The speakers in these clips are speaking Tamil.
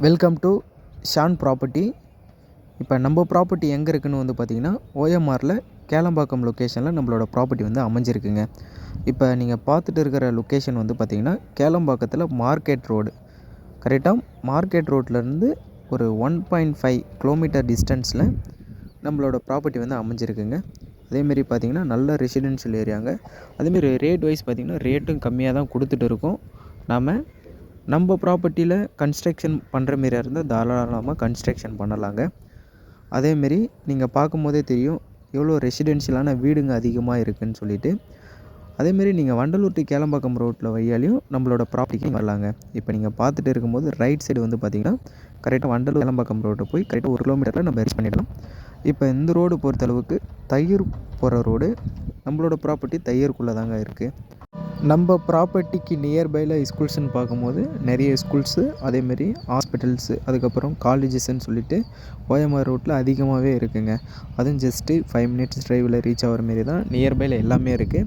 Welcome to Shawn property. இப்போ நம்ம ப்ராப்பர்ட்டி எங்கே இருக்குதுன்னு வந்து பார்த்திங்கன்னா ஓஎம்ஆரில் கேளம்பாக்கம் லொக்கேஷனில் நம்மளோட ப்ராப்பர்ட்டி வந்து அமைஞ்சிருக்குங்க. இப்போ நீங்கள் பார்த்துட்டு இருக்கிற லொக்கேஷன் வந்து பார்த்திங்கன்னா கேளம்பாக்கத்தில் மார்க்கெட் ரோடு, கரெக்டாக மார்க்கெட் ரோட்லேருந்து ஒரு 1.5 கிலோமீட்டர் டிஸ்டன்ஸில் நம்மளோட ப்ராப்பர்ட்டி வந்து அமைஞ்சிருக்குங்க. அதேமாரி பார்த்திங்கன்னா நல்ல ரெசிடென்ஷியல் ஏரியாங்க. அதேமாரி ரேட் வைஸ் பார்த்திங்கன்னா ரேட்டும் கம்மியாக தான் கொடுத்துட்டு இருக்கோம். நம்ம ப்ராப்பர்ட்டியில் கன்ஸ்ட்ரக்ஷன் பண்ணுற மாரியா இருந்தால் தாராளமாக கன்ஸ்ட்ரக்ஷன் பண்ணலாங்க. அதேமாரி நீங்கள் பார்க்கும்போதே தெரியும் எவ்வளோ ரெசிடென்ஷியலான வீடுங்க அதிகமாக இருக்குதுன்னு சொல்லிட்டு. அதேமாரி நீங்கள் வண்டலூர் டு கேளம்பாக்கம் ரோட்டில் வழியாலையும் நம்மளோட ப்ராப்பர்ட்டிக்கு வரலாங்க. இப்போ நீங்கள் பார்த்துட்டு இருக்கும்போது ரைட் சைடு வந்து பார்த்திங்கன்னா கரெக்டாக வண்டலூர் கேளம்பாக்கம் ரோட்டை போய் கரெக்டாக 1 கிலோமீட்டரில் நம்ம ரீச் பண்ணிடலாம். இப்போ இந்த ரோடு பொறுத்தளவுக்கு தையூர் போகிற ரோடு, நம்மளோட ப்ராப்பர்ட்டி தையூருக்குள்ளே தாங்க இருக்குது. நம்ம ப்ராப்பர்ட்டிக்கு நியர்பையில் ஸ்கூல்ஸ்ன்னு பார்க்கும்போது நிறைய ஸ்கூல்ஸு, அதேமாரி ஹாஸ்பிட்டல்ஸு, அதுக்கப்புறம் காலேஜஸ்ன்னு சொல்லிட்டு ஓஎம்ஆர் ரோட்டில் அதிகமாகவே இருக்குதுங்க. அதுவும் ஜஸ்ட்டு 5 மினிட்ஸ் ட்ரைவில் ரீச் ஆகிற மாரி தான் நியர்பையில் எல்லாமே இருக்குது.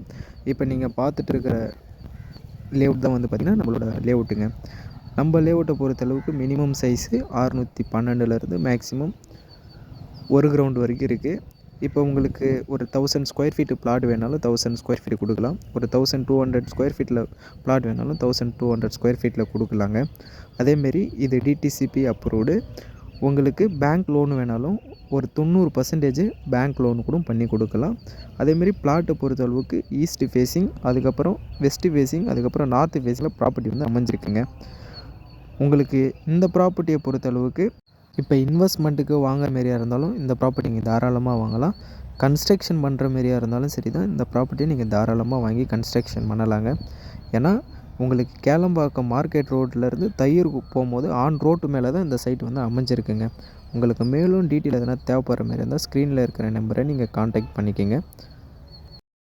இப்போ நீங்கள் பார்த்துட்டு இருக்கிற லேஅவுட் தான் வந்து பார்த்திங்கன்னா நம்மளோட லேஅவுட்டுங்க. நம்ம லேஅவுட்டை பொறுத்தளவுக்கு மினிமம் சைஸு 612 மேக்ஸிமம் 1 கிரவுண்ட் வரைக்கும் இருக்குது. இப்போ உங்களுக்கு ஒரு 1000 ஸ்கொயர் ஃபீட்டு பிளாட் வேணாலும் 1000 ஸ்கொயர் ஃபீட் கொடுக்கலாம். ஒரு 1200 ஸ்கொயர் ஃபீட்டில் பிளாட் வேணாலும் 1200 ஸ்கொயர் ஃபீட்டில் கொடுக்கலாங்க. அதேமாரி இது டிடிசிபி அப்ரூவ்டு. உங்களுக்கு பேங்க் லோன் வேணாலும் ஒரு 90% பேங்க் லோன் கூட பண்ணி கொடுக்கலாம். அதேமாரி பிளாட்டை பொறுத்தளவுக்கு ஈஸ்ட் ஃபேஸிங், அதுக்கப்புறம் வெஸ்ட் ஃபேஸிங், அதுக்கப்புறம் நார்த் ஃபேஸில் ப்ராப்பர்ட்டி வந்து அமைஞ்சிருக்குங்க. உங்களுக்கு இந்த ப்ராப்பர்ட்டியை பொறுத்தளவுக்கு இப்போ இன்வெஸ்ட்மெண்ட்டுக்கு வாங்குற மாரியா இருந்தாலும் இந்த ப்ராப்பர்ட்டி நீங்கள் தாராளமாக வாங்கலாம். கன்ஸ்ட்ரக்ஷன் பண்ணுற மாரியா இருந்தாலும் சரி தான், இந்த ப்ராப்பர்ட்டியை நீங்கள் தாராளமாக வாங்கி கன்ஸ்ட்ரக்ஷன் பண்ணலாங்க. ஏன்னா உங்களுக்கு கேளம்பாக்கம் மார்க்கெட் ரோட்லேருந்து தையூருக்கு போகும்போது ஆன் ரோட்டு மேலே தான் இந்த சைட் வந்து அமைஞ்சிருக்குங்க. உங்களுக்கு மேலும் டீட்டெயில் எதனா தேவைப்படுற மாரி இருந்தால் ஸ்க்ரீனில் இருக்கிற நம்பரை நீங்கள் கான்டாக்ட் பண்ணிக்கோங்க.